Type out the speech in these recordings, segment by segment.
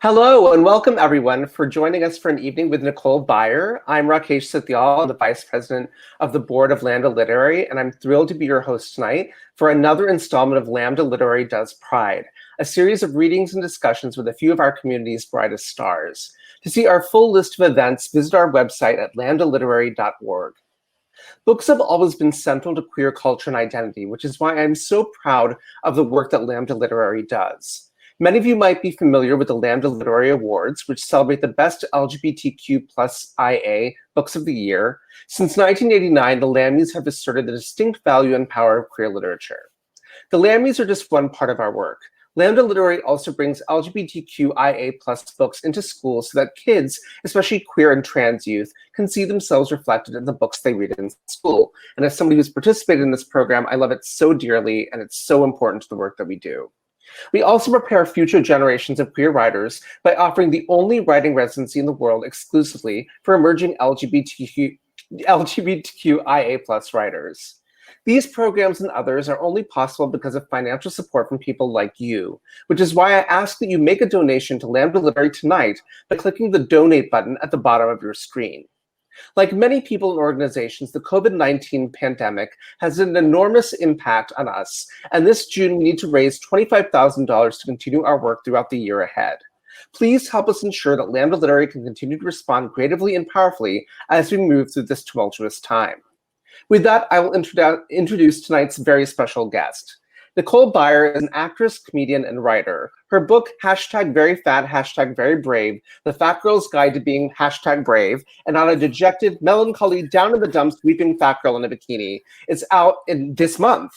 Hello and welcome everyone for joining us for an evening with Nicole Byer. I'm Rakesh Satyal, the Vice President of the Board of Lambda Literary, and I'm thrilled to be your host tonight for another installment of Lambda Literary Does Pride, a series of readings and discussions with a few of our community's brightest stars. To see our full list of events, visit our website at lambdaliterary.org. Books have always been central to queer culture and identity, which is why I'm so proud of the work that Lambda Literary does. Many of you might be familiar with the Lambda Literary Awards, which celebrate the best LGBTQ plus IA books of the year. Since 1989, the Lammys have asserted the distinct value and power of queer literature. The Lammys are just one part of our work. Lambda Literary also brings LGBTQIA plus books into schools so that kids, especially queer and trans youth, can see themselves reflected in the books they read in school. And as somebody who's participated in this program, I love it so dearly, and it's so important to the work that we do. We also prepare future generations of queer writers by offering the only writing residency in the world exclusively for emerging LGBTQIA plus writers. These programs and others are only possible because of financial support from people like you, which is why I ask that you make a donation to Lambda Literary tonight by clicking the donate button at the bottom of your screen. Like many people and organizations, the COVID-19 pandemic has an enormous impact on us, and this June we need to raise $25,000 to continue our work throughout the year ahead. Please help us ensure that Lambda Literary can continue to respond creatively and powerfully as we move through this tumultuous time. With that, I will introduce tonight's very special guest. Nicole Byer is an actress, comedian, and writer. Her book, #VeryFat, #VeryBrave, The Fat Girl's Guide to Being #Brave, and on a dejected, melancholy, down in the dumps, weeping fat girl in a bikini, is out this month.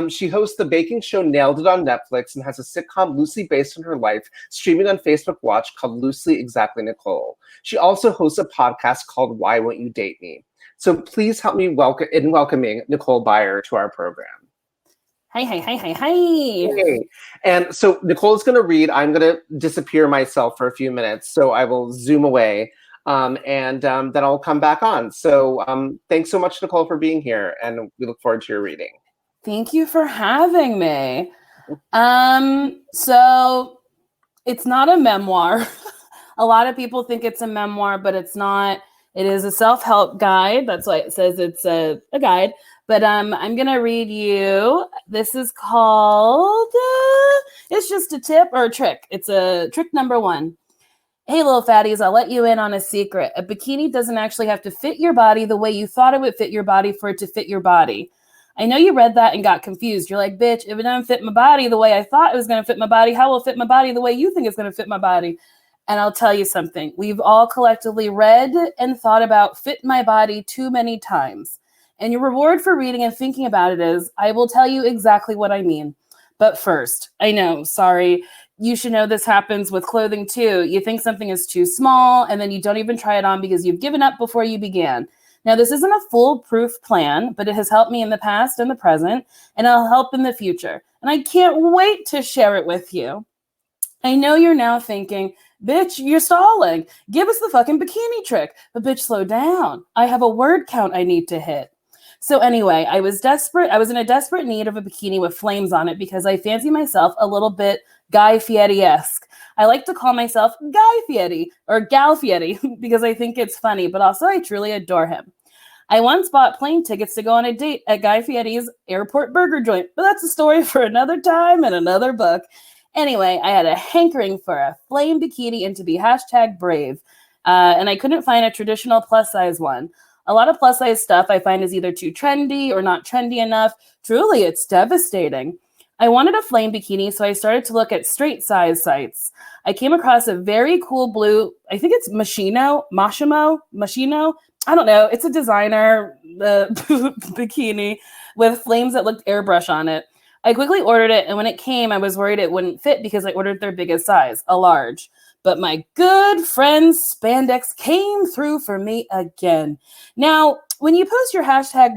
She hosts the baking show Nailed It on Netflix and has a sitcom loosely based on her life streaming on Facebook Watch called Loosely Exactly Nicole. She also hosts a podcast called Why Won't You Date Me? So please help me in welcoming Nicole Byer to our program. Hi. Hey. And so Nicole's going to read. I'm going to disappear myself for a few minutes. So I will zoom away and then I'll come back on. So thanks so much, Nicole, for being here. And we look forward to your reading. Thank you for having me. So it's not a memoir. A lot of people think it's a memoir, but it's not. It is a self-help guide. That's why it says it's a guide. But I'm going to read you. This is called, it's just a tip or a trick. It's a trick number 1. Hey, little fatties, I'll let you in on a secret. A bikini doesn't actually have to fit your body the way you thought it would fit your body for it to fit your body. I know you read that and got confused. You're like, bitch, if it doesn't fit my body the way I thought it was going to fit my body, how will it fit my body the way you think it's going to fit my body? And I'll tell you something. We've all collectively read and thought about fit my body too many times. And your reward for reading and thinking about it is, I will tell you exactly what I mean. But first, I know, sorry, you should know this happens with clothing too. You think something is too small and then you don't even try it on because you've given up before you began. Now, this isn't a foolproof plan, but it has helped me in the past and the present, and it'll help in the future. And I can't wait to share it with you. I know you're now thinking, bitch, you're stalling. Give us the fucking bikini trick. But bitch, slow down. I have a word count I need to hit. So anyway, I was desperate. I was in a desperate need of a bikini with flames on it because I fancy myself a little bit Guy Fieri-esque. I like to call myself Guy Fieri or Gal Fieri because I think it's funny, but also I truly adore him. I once bought plane tickets to go on a date at Guy Fieri's airport burger joint, but that's a story for another time and another book. Anyway, I had a hankering for a flame bikini and to be #brave, and I couldn't find a traditional plus size one. A lot of plus size stuff I find is either too trendy or not trendy enough. Truly, it's devastating. I wanted a flame bikini, so I started to look at straight size sites. I came across a very cool blue, I think it's Machino. I don't know. It's a designer bikini with flames that looked airbrush on it. I quickly ordered it, and when it came, I was worried it wouldn't fit because I ordered their biggest size, a large. But my good friend Spandex came through for me again. Now, when you post your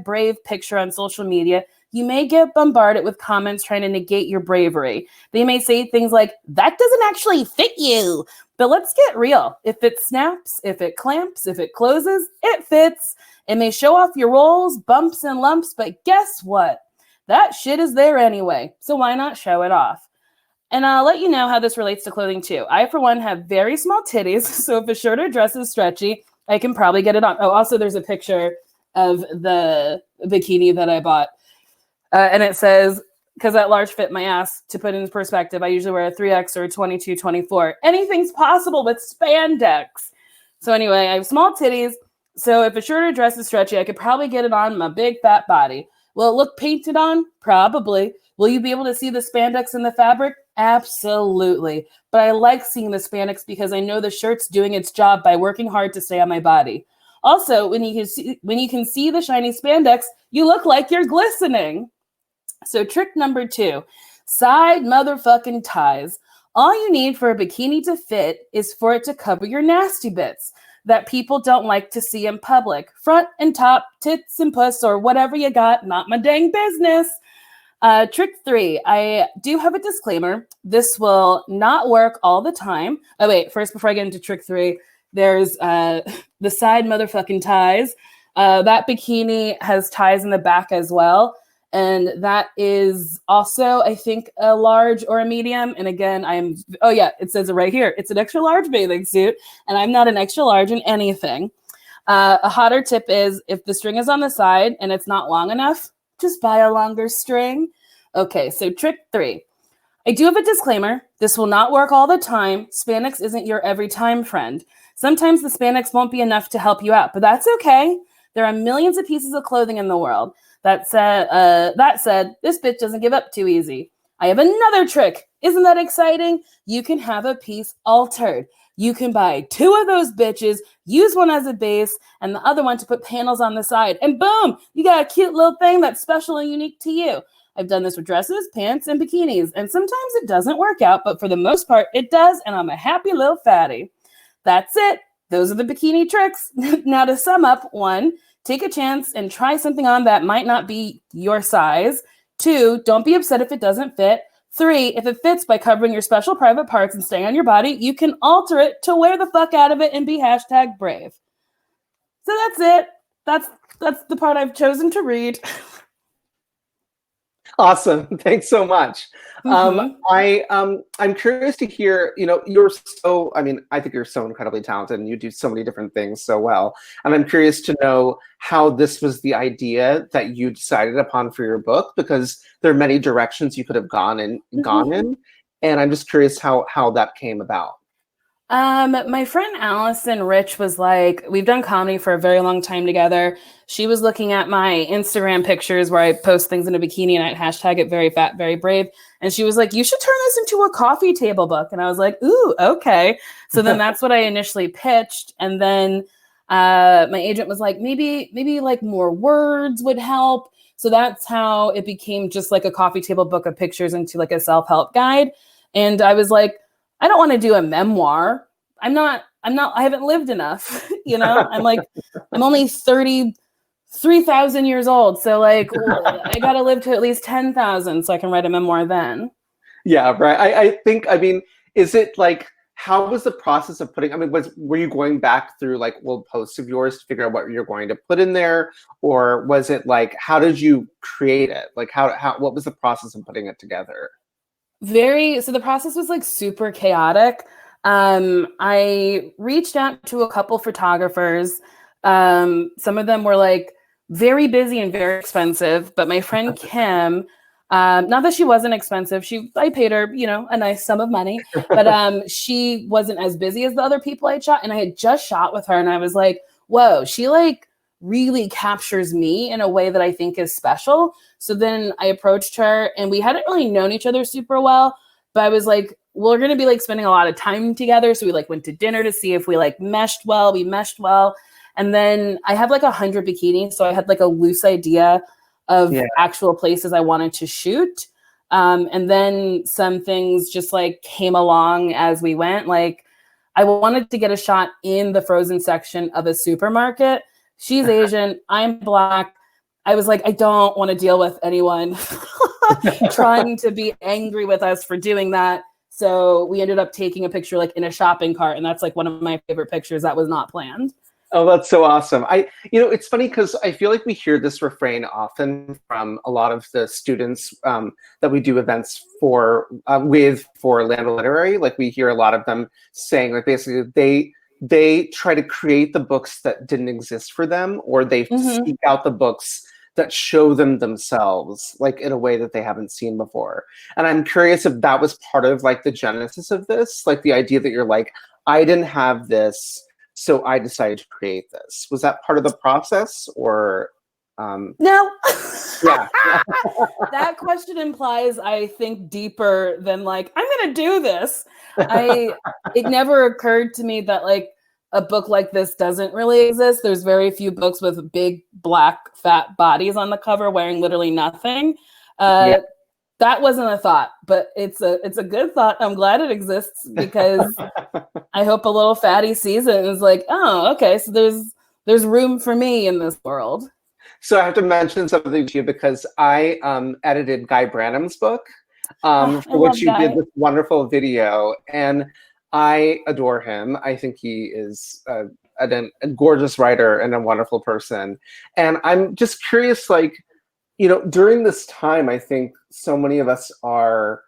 #brave picture on social media, you may get bombarded with comments trying to negate your bravery. They may say things like, that doesn't actually fit you. But let's get real. If it snaps, if it clamps, if it closes, it fits. It may show off your rolls, bumps, and lumps, but guess what? That shit is there anyway, so why not show it off? And I'll let you know how this relates to clothing too. I, for one, have very small titties, so if a shirt or dress is stretchy, I can probably get it on. Oh, also, there's a picture of the bikini that I bought. And it says, because that large fit my ass, to put in perspective, I usually wear a 3X or a 22, 24. Anything's possible with spandex. So anyway, I have small titties. So if a shirt or dress is stretchy, I could probably get it on my big fat body. Will it look painted on? Probably. Will you be able to see the spandex in the fabric? Absolutely. But I like seeing the spandex because I know the shirt's doing its job by working hard to stay on my body. Also, when you can see the shiny spandex, you look like you're glistening. So trick number 2, side motherfucking ties. All you need for a bikini to fit is for it to cover your nasty bits that people don't like to see in public. Front and top, tits and puss, or whatever you got, not my dang business. Trick 3, I do have a disclaimer. This will not work all the time. Oh, wait, first, before I get into trick 3, there's the side motherfucking ties. That bikini has ties in the back as well. And that is also, I think, a large or a medium. And again, it says it right here. It's an extra large bathing suit, and I'm not an extra large in anything. A hotter tip is if the string is on the side and it's not long enough, just buy a longer string. Okay, so trick 3. I do have a disclaimer. This will not work all the time. Spandex isn't your every time friend. Sometimes the spandex won't be enough to help you out, but that's okay. There are millions of pieces of clothing in the world. That said, this bitch doesn't give up too easy. I have another trick. Isn't that exciting? You can have a piece altered. You can buy 2 of those bitches, use one as a base, and the other one to put panels on the side. And boom, you got a cute little thing that's special and unique to you. I've done this with dresses, pants, and bikinis. And sometimes it doesn't work out, but for the most part, it does. And I'm a happy little fatty. That's it. Those are the bikini tricks. Now to sum up, 1, take a chance and try something on that might not be your size. 2, don't be upset if it doesn't fit. 3, if it fits by covering your special private parts and staying on your body, you can alter it to wear the fuck out of it and be #brave. So that's it. That's the part I've chosen to read. Awesome. Thanks so much. I'm curious to hear, I think you're so incredibly talented and you do so many different things so well. And I'm curious to know how this was the idea that you decided upon for your book, because there are many directions you could have gone in. And I'm just curious how that came about. My friend Allison Rich was like, we've done comedy for a very long time together. She was looking at my Instagram pictures where I post things in a bikini and I'd hashtag it very fat, very brave. And she was like, you should turn this into a coffee table book. And I was like, ooh, okay. So then that's what I initially pitched. And then my agent was like, maybe like more words would help. So that's how it became just like a coffee table book of pictures into like a self-help guide. And I was like, I don't want to do a memoir. I haven't lived enough, I'm only 33,000 years old. So like, I got to live to at least 10,000 so I can write a memoir then. Yeah, right. Is it like, how was the process of were you going back through like old posts of yours to figure out what you're going to put in there? Or was it like, how did you create it? Like what was the process of putting it together? So the process was like super chaotic. I reached out to a couple photographers. Some of them were like very busy and very expensive, but my friend Kim, not that she wasn't expensive, I paid her, a nice sum of money, but she wasn't as busy as the other people I shot. And I had just shot with her and I was like, whoa, she like really captures me in a way that I think is special. So then I approached her and we hadn't really known each other super well, but I was like, we're going to be like spending a lot of time together. So we like went to dinner to see if we like meshed well. We meshed well. And then I have like 100 bikinis. So I had like a loose idea of actual places I wanted to shoot. And then some things just like came along as we went. Like I wanted to get a shot in the frozen section of a supermarket. She's Asian, I'm Black. I was like, I don't want to deal with anyone trying to be angry with us for doing that. So we ended up taking a picture like in a shopping cart. And that's like one of my favorite pictures that was not planned. Oh, that's so awesome. It's funny because I feel like we hear this refrain often from a lot of the students that we do events for Lambda Literary. Like we hear a lot of them saying, like basically they try to create the books that didn't exist for them, or they Mm-hmm. seek out the books that show them themselves, like in a way that they haven't seen before. And I'm curious if that was part of like the genesis of this, like the idea that you're like, I didn't have this, so I decided to create this. Was that part of the process, or No. yeah? That question implies I think deeper than like, I'm gonna do this. It never occurred to me that like a book like this doesn't really exist. There's very few books with big black fat bodies on the cover wearing literally nothing. Yeah. That wasn't a thought, but it's a good thought. I'm glad it exists because I hope a little fatty sees it and is like, oh, okay, so there's room for me in this world. So I have to mention something to you because I edited Guy Branum's book, Oh, I for which love you did Guy. this wonderful video, and I adore him. I think he is a gorgeous writer and a wonderful person. And I'm just curious, like, during this time, I think so many of us are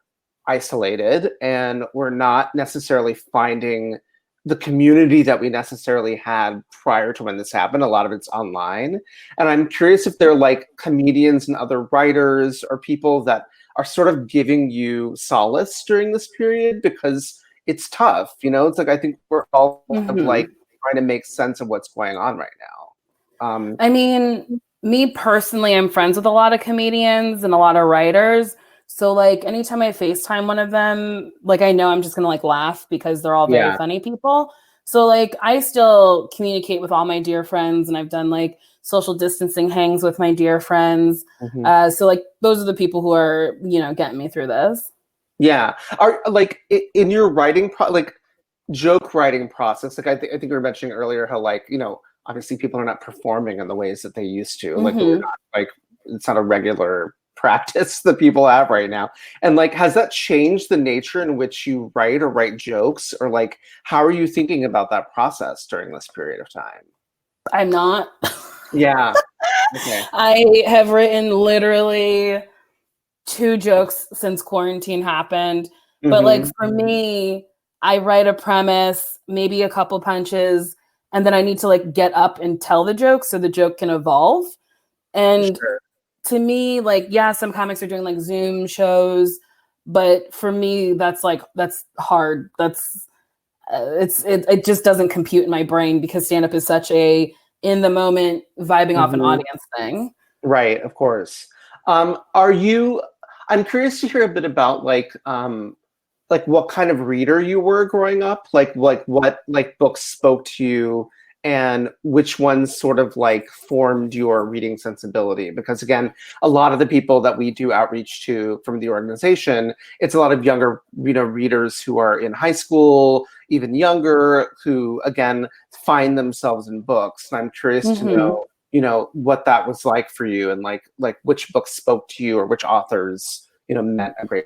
isolated and we're not necessarily finding the community that we necessarily had prior to when this happened. A lot of it's online. And I'm curious if they're like comedians and other writers or people that are sort of giving you solace during this period, because it's tough. It's like I think we're all kind of like Mm-hmm. trying to make sense of what's going on right now. I mean, me personally, I'm friends with a lot of comedians and a lot of writers. So like anytime I FaceTime one of them, like I know I'm just gonna like laugh because they're all very Yeah. funny people. So like I still communicate with all my dear friends, and I've done like social distancing hangs with my dear friends. Mhm. So like those are the people who are, getting me through this. Yeah. Are like in your like joke writing process, like I think you were mentioning earlier how like, obviously people are not performing in the ways that they used to. Like we're Mm-hmm. not like it's not a regular practice that people have right now. And like has that changed the nature in which you write or write jokes, or like how are you thinking about that process during this period of time? I'm not. Yeah. Okay. I have written literally two jokes since quarantine happened. But like Mm-hmm. for me, I write a premise, maybe a couple punches, and then I need to like get up and tell the joke so the joke can evolve. And Sure. to me, like, yeah, some comics are doing like Zoom shows, but for me, that's hard. It just doesn't compute in my brain because stand up is such a in the moment vibing off an Mm-hmm. audience thing. Right, of course. Are you? I'm curious to hear a bit about like what kind of reader you were growing up, like what like books spoke to you, and which ones sort of like formed your reading sensibility. Because again, a lot of the people that we do outreach to from the organization, it's a lot of younger, readers who are in high school, even younger, who again find themselves in books. And I'm curious to Mm-hmm. know, what that was like for you, and like which books spoke to you, or which authors, meant a great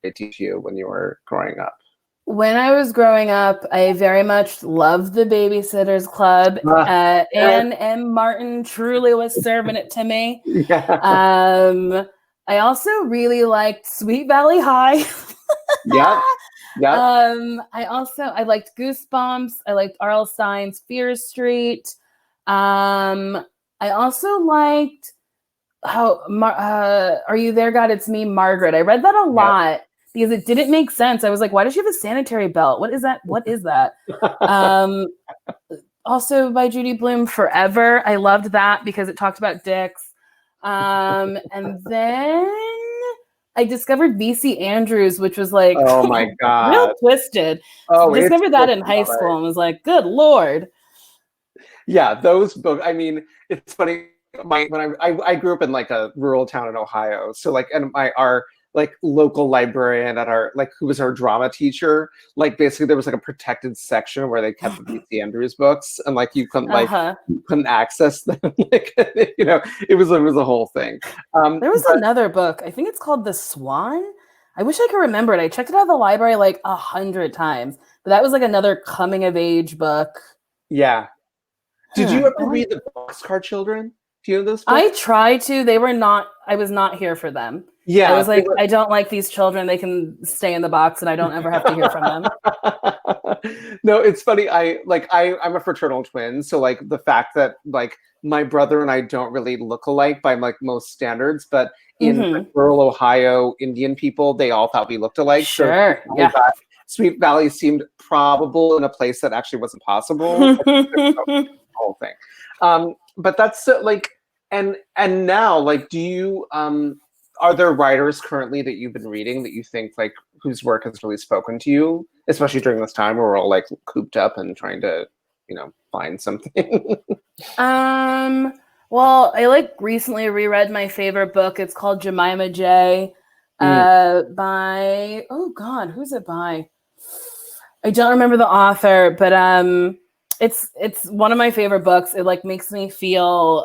deal to you when you were growing up. When I was growing up, I very much loved the Babysitters Club. Ah, yes, Anne M. Martin truly was serving it to me. yeah. Um, I also really liked Sweet Valley High. Yep. Yep. I liked Goosebumps. I liked R.L. Stein's Fear Street. Um, I also liked Are You There, God? It's Me, Margaret. I read that a Yep. lot because it didn't make sense. I was like, why does she have a sanitary belt? What is that? What is that? Um, Also by Judy Blume, Forever. I loved that because it talked about dicks. And then I discovered VC Andrews, which was like Oh my real God. twisted. Oh, it's Discovered that in high love it. school and was like, good Lord. Yeah, those books. I mean, it's funny. When I grew up in like a rural town in Ohio, so like, and our like local librarian at our like who was our drama teacher, like basically there was like a protected section where they kept the B.C. Andrews books, and like Uh-huh. you couldn't access them. Like it was a whole thing. There was But another book. I think it's called The Swan. I wish I could remember it. I checked it out of the library like 100 times. But that was like another coming of age book. yeah, Did you ever read the Boxcar Children? Do you know those books? I tried to. I was not here for them. Yeah. I was like, I don't like these children. They can stay in the box and I don't ever have to hear from them. No, it's funny. I'm a fraternal twin. So like the fact that like my brother and I don't really look alike by like most standards, but in rural Ohio, Indian people, they all thought we looked alike. Sure. So yeah. Sweet Valley seemed probable in a place that actually wasn't possible. The whole thing. But that's like, and now, like, do you are there writers currently that you've been reading that you think like whose work has really spoken to you, especially during this time where we're all like cooped up and trying to, find something? Well, I like recently reread my favorite book. It's called Jemima J. By who's it by? I don't remember the author, but it's one of my favorite books. It like makes me feel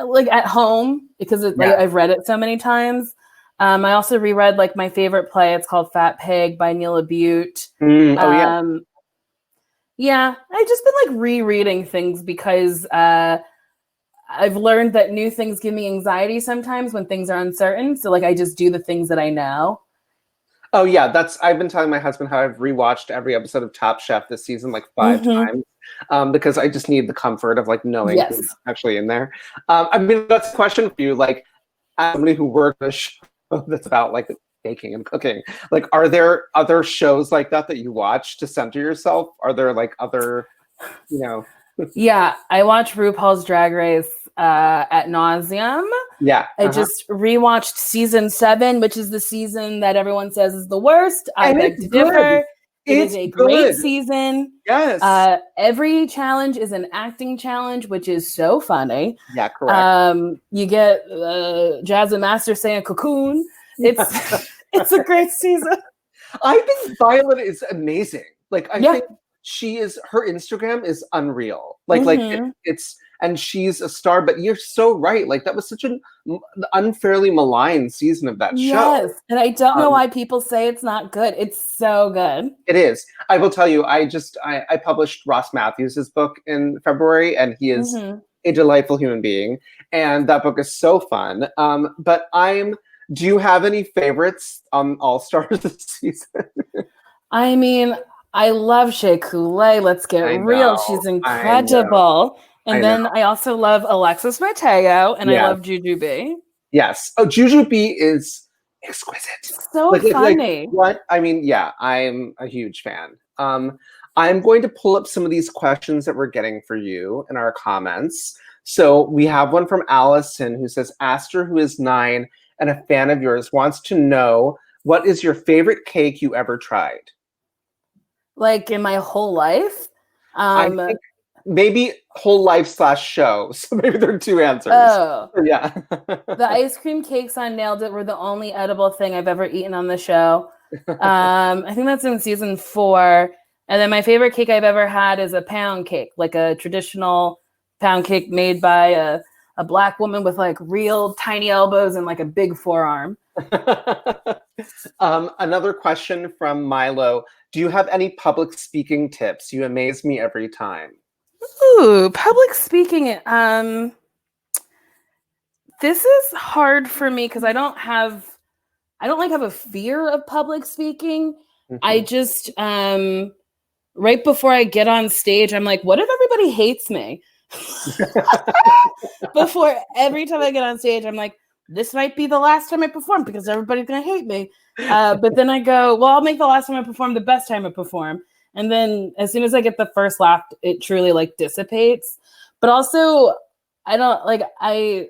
like at home because I've read it so many times. I also reread like my favorite play. It's called Fat Pig by Neil Butte. Yeah, I've just been like rereading things because I've learned that new things give me anxiety sometimes when things are uncertain. So like I just do the things that I know. Oh yeah, I've been telling my husband how I've rewatched every episode of Top Chef this season like 5 times because I just need the comfort of like knowing who's actually in there. I mean, that's a question for you. Like, as somebody who worked a show that's about like baking and cooking, like, are there other shows like that you watch to center yourself? Are there like other, Yeah, I watch RuPaul's Drag Race at nauseum. Yeah. I just rewatched season 7, which is the season that everyone says is the worst. I beg to differ. It is a great season. Yes. Every challenge is an acting challenge, which is so funny. Yeah, correct. You get Jasmine Master saying cocoon. It's a great season. I think Violet is amazing. Like, I think her Instagram is unreal. Like it's, and she's a star, but you're so right. Like that was such an unfairly maligned season of that show. Yes. And I don't know why people say it's not good. It's so good. It is. I will tell you, I published Ross Matthews' book in February, and he is a delightful human being. And that book is so fun. But do you have any favorites on All Stars this season? I mean, I love Shea Coulee. Let's get real. She's incredible. And then I also love Alexis Mateo, and I love Jujubee. Yes. Oh, Jujubee is exquisite. So funny. What? I mean, yeah, I'm a huge fan. I'm going to pull up some of these questions that we're getting for you in our comments. So we have one from Allison who says, Aster, who is 9 and a fan of yours, wants to know, what is your favorite cake you ever tried? Like in my whole life? I think maybe whole life / show. So maybe there are 2 answers. Oh. Yeah. The ice cream cakes on Nailed It were the only edible thing I've ever eaten on the show. I think that's in season 4. And then my favorite cake I've ever had is a pound cake, like a traditional pound cake made by a Black woman with like real tiny elbows and like a big forearm. Another question from Milo. Do you have any public speaking tips? You amaze me every time. Ooh, public speaking. This is hard for me because I don't have a fear of public speaking. I just right before I get on stage, I'm like, what if everybody hates me? Before every time I get on stage, I'm like, this might be the last time I perform because everybody's gonna hate me. But then I go, well, I'll make the last time I perform the best time I perform. And then as soon as I get the first laugh, it truly like dissipates. But also, I'm a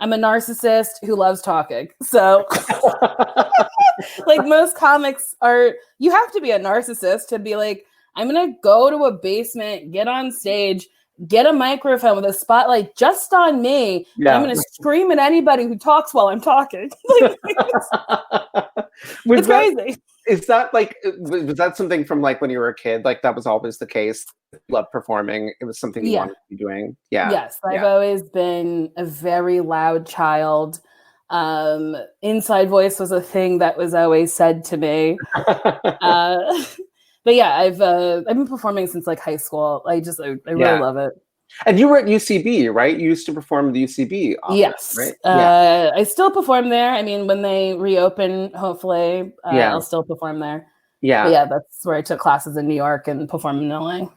narcissist who loves talking. So like most comics you have to be a narcissist to be like, I'm going to go to a basement, get on stage, get a microphone with a spotlight just on me. Yeah. I'm going to scream at anybody who talks while I'm talking. It's crazy. Was that something from like when you were a kid? Like that was always the case? You loved performing. It was something you wanted to be doing. Yeah. Yes. I've always been a very loud child. Inside voice was a thing that was always said to me. But yeah, I've been performing since like high school. I really love it. And you were at UCB, right? You used to perform at the UCB often, Yes. right? Yeah. I still perform there. I mean, when they reopen, hopefully, Yeah. I'll still perform there. Yeah. But yeah, that's where I took classes in New York and performed in LA.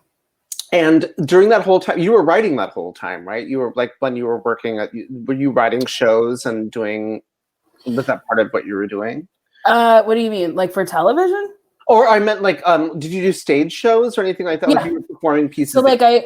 And during that whole time, you were writing that whole time, right? You were like, when you were working were you writing shows and was that part of what you were doing? What do you mean? Like for television? Or I meant like, did you do stage shows or anything like that? Yeah. Like you were performing pieces. So like I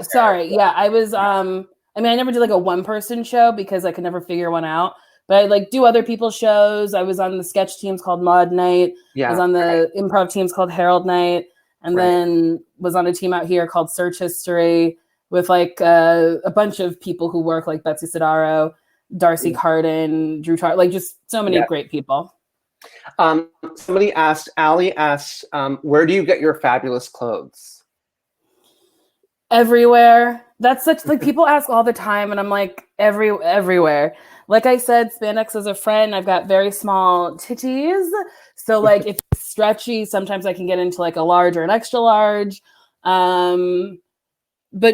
was, I mean, I never did like a one-person show because I could never figure one out. But I like do other people's shows. I was on the sketch teams called Maud Night. I was on the improv teams called Herald Night. And then was on a team out here called Search History with like a bunch of people who work, like Betsy Sidaro, Darcy Carden, Drew Tar, like just so many great people. Allie asked, where do you get your fabulous clothes? Everywhere. That's such like people ask all the time, and I'm like everywhere. Like I said, spandex is a friend. I've got very small titties, so like if it's stretchy, sometimes I can get into like a large or an extra large. But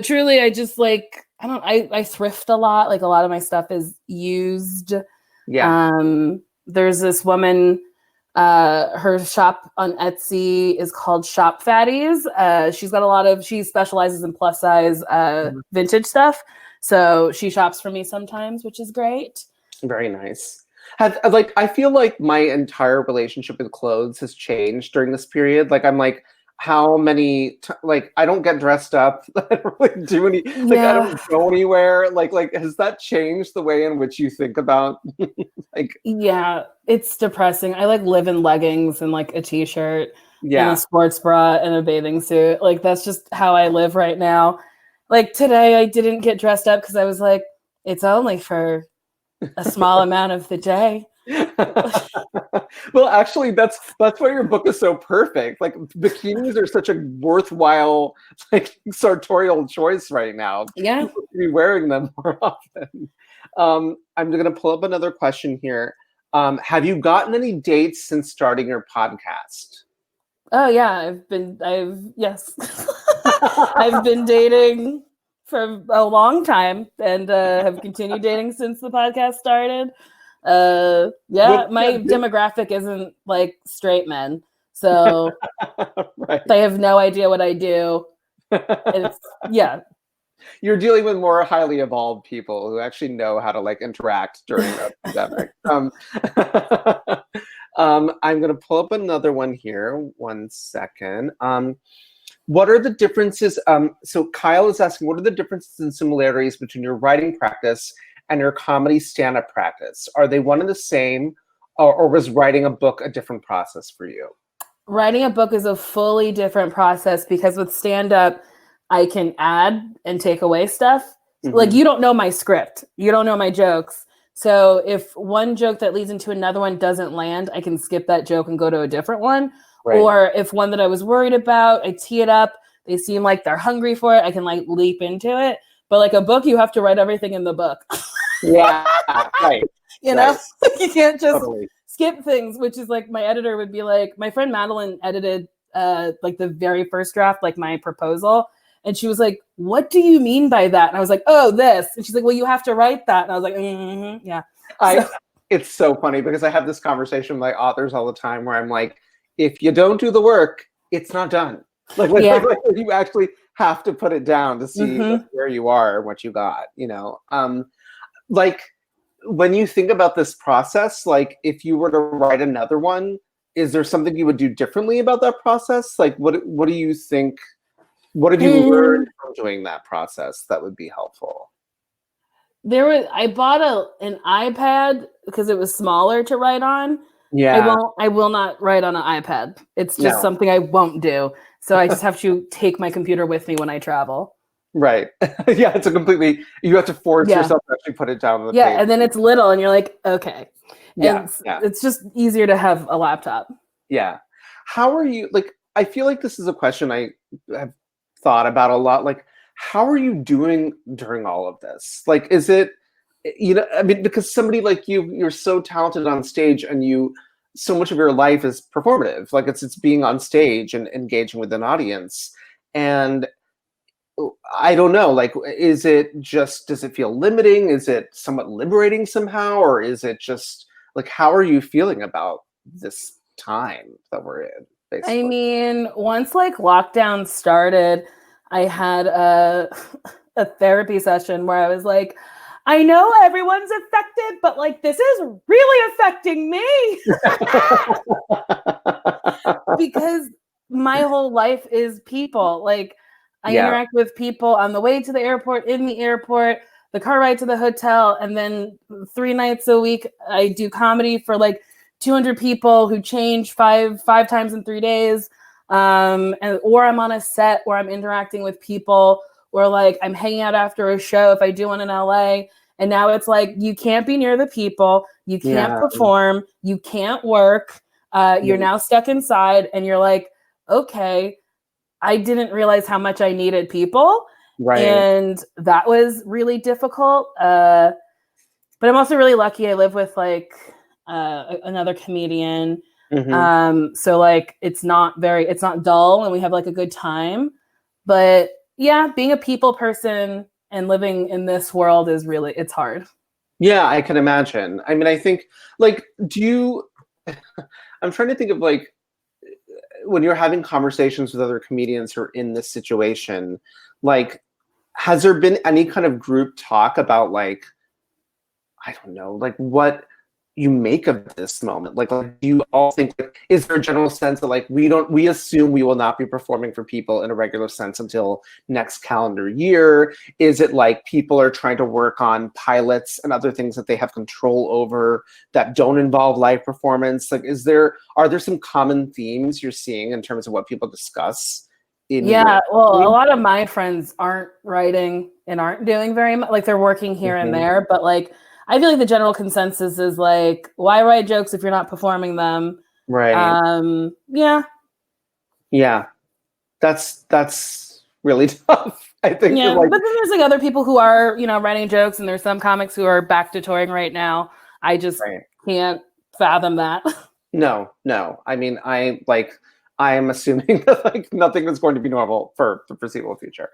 truly, I just like I thrift a lot. Like a lot of my stuff is used. Yeah. There's this woman. Her shop on Etsy is called Shop Fatties. She specializes in plus size vintage stuff. So she shops for me sometimes, which is great. Very nice. I feel like my entire relationship with clothes has changed during this period. Like I'm like, how many I don't get dressed up. I don't really do any I don't go anywhere. Like has that changed the way in which you think about yeah, it's depressing. I like live in leggings and like a t-shirt and a sports bra and a bathing suit. Like that's just how I live right now. Like today I didn't get dressed up because I was like, it's only for a small amount of the day. Well, actually, that's why your book is so perfect. Like bikinis are such a worthwhile sartorial choice right now. Yeah, people should be wearing them more often. I'm going to pull up another question here. Have you gotten any dates since starting your podcast? Oh yeah, yes, I've been dating for a long time and have continued dating since the podcast started. My demographic isn't like straight men, so they have no idea what I do. You're dealing with more highly evolved people who actually know how to interact during the pandemic. I'm going to pull up another one here. 1 second. What are the differences? So Kyle is asking, what are the differences and similarities between your writing practice and your comedy stand-up practice? Are they one and the same, or was writing a book a different process for you? Writing a book is a fully different process because with stand-up, I can add and take away stuff. Mm-hmm. Like you don't know my script. You don't know my jokes. So if one joke that leads into another one doesn't land, I can skip that joke and go to a different one. Right. Or if one that I was worried about, I tee it up. They seem like they're hungry for it. I can leap into it. But like a book, you have to write everything in the book. Yeah, right. You know, you can't just skip things, which is like my editor would be like, my friend Madeline edited the very first draft, like my proposal. And she was like, what do you mean by that? And I was like, oh, this. And she's like, well, you have to write that. And I was like, yeah. It's so funny because I have this conversation with my authors all the time where I'm like, if you don't do the work, it's not done. You actually have to put it down to see where you are and what you got, you know? When you think about this process, if you were to write another one, is there something you would do differently about that process? What do you think? What have you learned from doing that process that would be helpful? I bought an iPad because it was smaller to write on. Yeah. I will not write on an iPad. It's just something I won't do. So I just have to take my computer with me when I travel. Right. Yeah, you have to force yourself to actually put it down on the page. And then it's little and you're like, okay. And it's just easier to have a laptop. Yeah. How are you, I feel like this is a question I have thought about a lot. How are you doing during all of this? Is it, because somebody like you're so talented on stage and you so much of your life is performative. Like it's being on stage and engaging with an audience. And I don't know, like, does it feel limiting? Is it somewhat liberating somehow? Or is it just like, how are you feeling about this time that we're in, basically? I mean, once like lockdown started, I had a therapy session where I was like, I know everyone's affected, but like this is really affecting me. Because my whole life is people. Like I interact with people on the way to the airport, in the airport, the car ride to the hotel, and then 3 nights a week I do comedy for like 200 people who change five times in 3 days. Or I'm on a set where I'm interacting with people, or like I'm hanging out after a show if I do one in LA. And now it's like, you can't be near the people, you can't perform, you can't work, you're now stuck inside, and you're like, okay, I didn't realize how much I needed people. Right. And that was really difficult. But I'm also really lucky. I live with like another comedian. So like it's not dull, and we have like a good time. But yeah, being a people person and living in this world is really, it's hard. Yeah, I can imagine. I mean, I think like, I'm trying to think of like, when you're having conversations with other comedians who are in this situation, like, has there been any kind of group talk about like, I don't know, like what you make of this moment? Like do you all think, is there a general sense that like we assume we will not be performing for people in a regular sense until next calendar year? Is it like people are trying to work on pilots and other things that they have control over that don't involve live performance? Like are there some common themes you're seeing in terms of what people discuss? Well, a lot of my friends aren't writing and aren't doing very much. Like they're working here and there, but like I feel like the general consensus is like, why write jokes if you're not performing them? Right. Yeah. That's really tough. I think. Yeah, but then there's like other people who are, writing jokes, and there's some comics who are back to touring right now. I just can't fathom that. No. I mean, I am assuming that like nothing is going to be normal for the foreseeable future.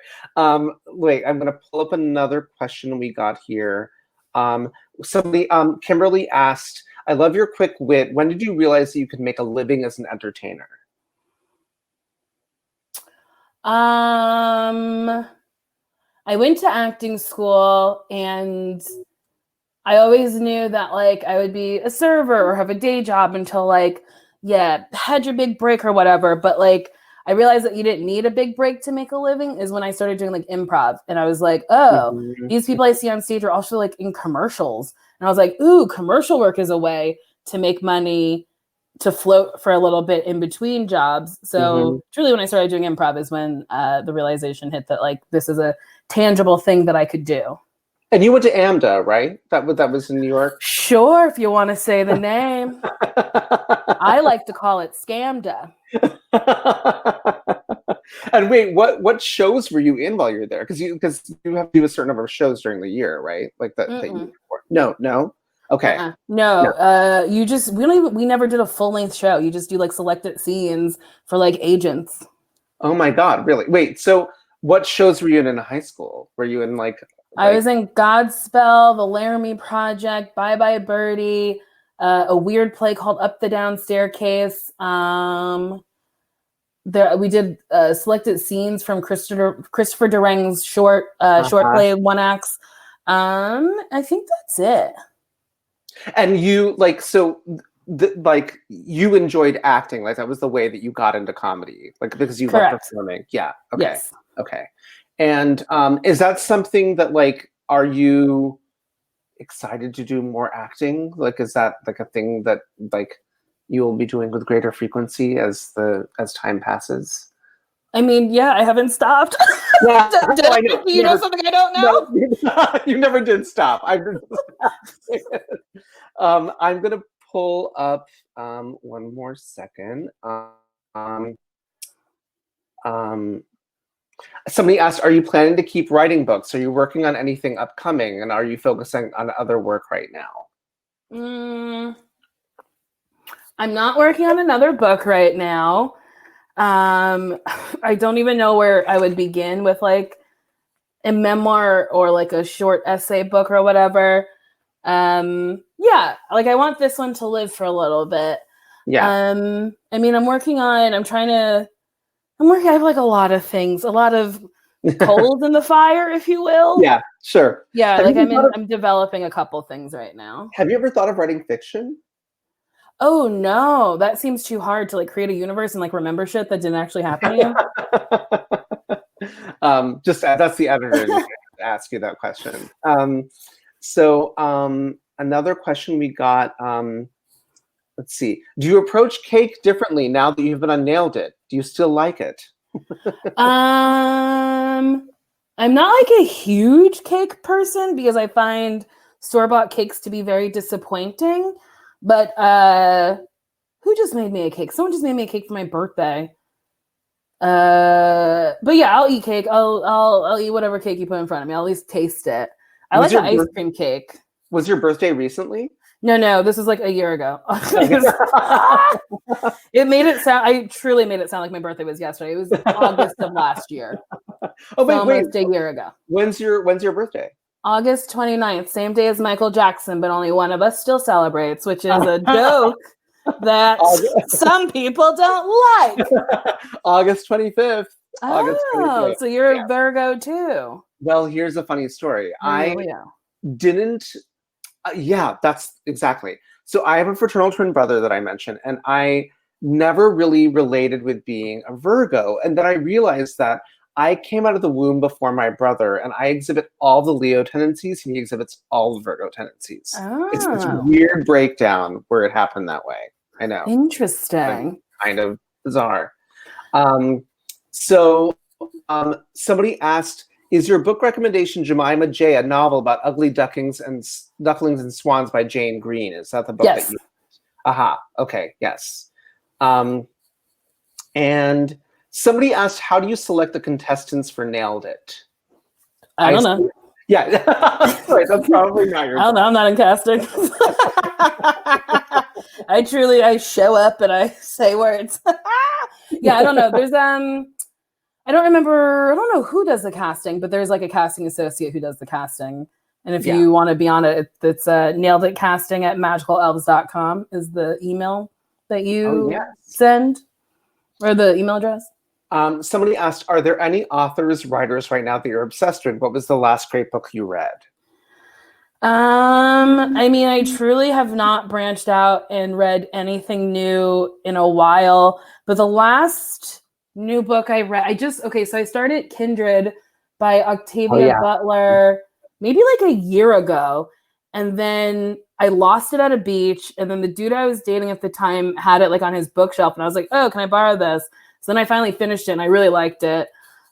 Wait, I'm going to pull up another question we got here. Kimberly asked, I love your quick wit. When did you realize that you could make a living as an entertainer? I went to acting school, and I always knew that like I would be a server or have a day job until like, had your big break or whatever. But like, I realized that you didn't need a big break to make a living is when I started doing like improv. And I was like, these people I see on stage are also like in commercials. And I was like, ooh, commercial work is a way to make money, to float for a little bit in between jobs. So truly when I started doing improv is when the realization hit that like, this is a tangible thing that I could do. And you went to AMDA, right? That was in New York? Sure, if you want to say the name. I like to call it Scamda. And wait, what shows were you in while you were there? Because you have to do a certain number of shows during the year, right? Like that you No. Okay. No. We never did a full length show. You just do like selected scenes for like agents. Oh my God, really? Wait, so what shows were you in high school? Were you in like I was in Godspell, The Laramie Project, Bye Bye Birdie, a weird play called Up the Down Staircase. We did selected scenes from Christopher Durang's short play, One Acts. I think that's it. And you you enjoyed acting, like that was the way that you got into comedy, like because you love performing. Yeah. Okay. Yes. Okay. And is that something that like, are you excited to do more acting? Like, is that like a thing that like you will be doing with greater frequency as time passes? I mean, yeah, I haven't stopped. Yeah, do you know something I don't know? No, you never did stop. I'm gonna pull up one more second. Somebody asked, are you planning to keep writing books? Are you working on anything upcoming? And are you focusing on other work right now? I'm not working on another book right now. I don't even know where I would begin with like a memoir or like a short essay book or whatever. Yeah, like I want this one to live for a little bit. Yeah. I mean, I have like a lot of things, a lot of coals in the fire, if you will. Yeah, sure. Yeah, Have like you ever thought of, I'm developing a couple things right now. have you ever thought of writing fiction? Oh no, that seems too hard to like create a universe and like remember shit that didn't actually happen to you. Just that's the editor in me to ask you that question. Another question we got. Let's see. Do you approach cake differently now that you've been on Nailed It? Do you still like it? I'm not like a huge cake person because I find store-bought cakes to be very disappointing. But who just made me a cake? Someone just made me a cake for my birthday. But yeah, I'll eat cake. I'll eat whatever cake you put in front of me. I'll at least taste it. I like the ice cream cake. Was your birthday recently? No, this was like a year ago. It made it sound. I truly made it sound like my birthday was yesterday. It was August of last year. Oh wait, almost a year ago. When's your birthday? August 29th, same day as Michael Jackson, but only one of us still celebrates, which is a joke that some people don't like. August 25th. August 25th. So you're a Virgo too. Well, here's a funny story. I didn't. Yeah, that's exactly. So I have a fraternal twin brother that I mentioned, and I never really related with being a Virgo. And then I realized that I came out of the womb before my brother, and I exhibit all the Leo tendencies, and he exhibits all the Virgo tendencies. It's a weird breakdown where it happened that way. I know. Interesting. Kind of bizarre. Somebody asked, is your book recommendation Jemima J, a novel about ugly ducklings and swans by Jane Green? Is that the book that you... Aha, okay, yes. And somebody asked, how do you select the contestants for Nailed It? I don't know. Yeah, sorry, that's probably not your... I don't know, I'm not in casting. I show up and I say words. Yeah, I don't know. There's I don't know who does the casting, but there's like a casting associate who does the casting. And if you want to be on it, it's naileditcasting@magicalelves.com is the email that you send, or the email address. Somebody asked, are there any authors, writers right now that you're obsessed with? What was the last great book you read? I mean, I truly have not branched out and read anything new in a while, but the last new book I read, so I started Kindred by Octavia Butler maybe like a year ago, and then I lost it at a beach, and then the dude I was dating at the time had it like on his bookshelf, and I was like, oh, can I borrow this? So then I finally finished it, and I really liked it.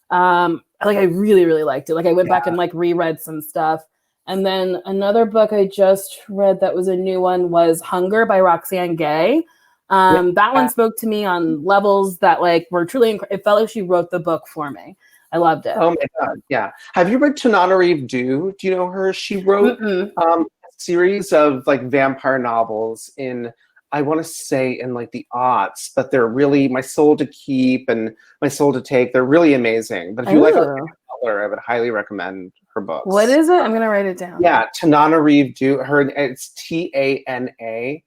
I really, really liked it. Like I went back and like reread some stuff. And then another book I just read that was a new one was Hunger by Roxane Gay. That one spoke to me on levels that like were truly, it felt like she wrote the book for me. I loved it. Oh my God, yeah. Have you read Tananarive Due? Do you know her? She wrote a series of like vampire novels in, I want to say in like the aughts, but they're really My Soul to Keep and My Soul to Take. They're really amazing. But if you like Butler, I would highly recommend her books. What is it? I'm going to write it down. Yeah, Tananarive Due. It's TANARIVE,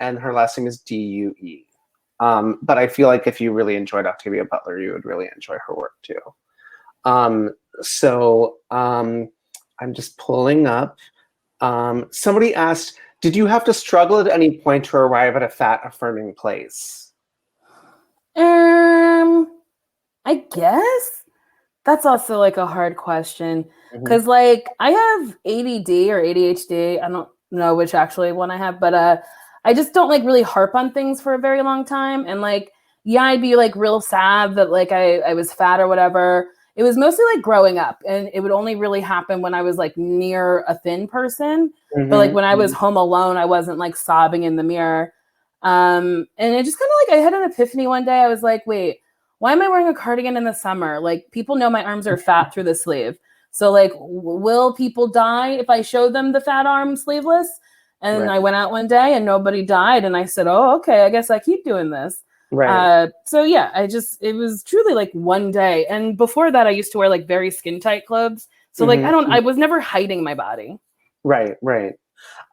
and her last name is DUE. But I feel like if you really enjoyed Octavia Butler, you would really enjoy her work too. I'm just pulling up. Somebody asked, did you have to struggle at any point to arrive at a fat affirming place? I guess that's also like a hard question because like I have ADD or ADHD. I don't know which actually one I have, but I just don't like really harp on things for a very long time. And like, yeah, I'd be like real sad that like I was fat or whatever. It was mostly like growing up, and it would only really happen when I was like near a thin person. But like when I was home alone, I wasn't like sobbing in the mirror. And it just kind of like, I had an epiphany one day. I was like, wait, why am I wearing a cardigan in the summer? Like people know my arms are fat through the sleeve. So like, will people die if I show them the fat arm sleeveless? And Right. I went out one day and nobody died. And I said, oh, okay, I guess I keep doing this. Right. So yeah, it was truly like one day. And before that, I used to wear like very skin tight clothes. So like, Mm-hmm. I was never hiding my body. Right. Right.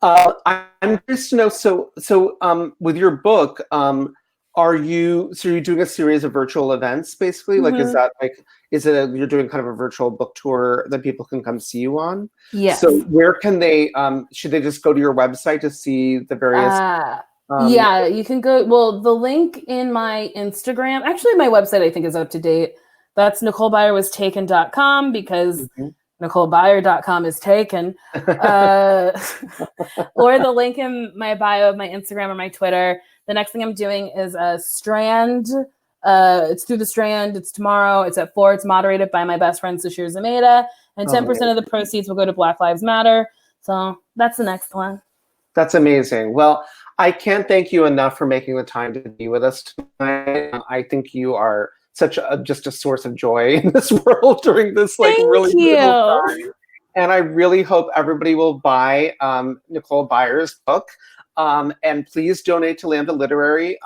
I'm curious to know. With your book, you're doing a series of virtual events, basically? Like, Mm-hmm. you're doing kind of a virtual book tour that people can come see you on? So Yes. where can they, should they just go to your website to see the various, um, Yeah, you can go. Well, the link in my Instagram, actually, my website, I think, is up to date. That's NicoleByerWasTaken.com because mhm. NicoleByer.com is taken. Uh, or the link in my bio of my Instagram or my Twitter. The next thing I'm doing is a Strand. It's through the Strand. It's tomorrow. It's at 4. It's moderated by my best friend, Sashir Zameda. And 10% of the proceeds will go to Black Lives Matter. So that's the next one. That's amazing. Well, I can't thank you enough for making the time to be with us tonight. I think you are just a source of joy in this world during this like Thank really difficult you. time. And I really hope everybody will buy Nicole Byer's book. And please donate to Lambda Literary.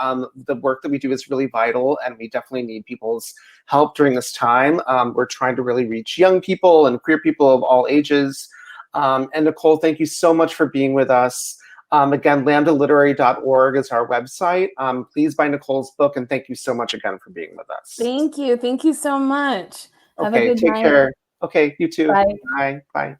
The work that we do is really vital, and we definitely need people's help during this time. We're trying to really reach young people and queer people of all ages. And Nicole, thank you so much for being with us. Again, lambdaliterary.org is our website. Please buy Nicole's book, and thank you so much again for being with us. Thank you. Thank you so much. Have a Okay, good take night. care. Okay, you too. Bye. Bye. Bye.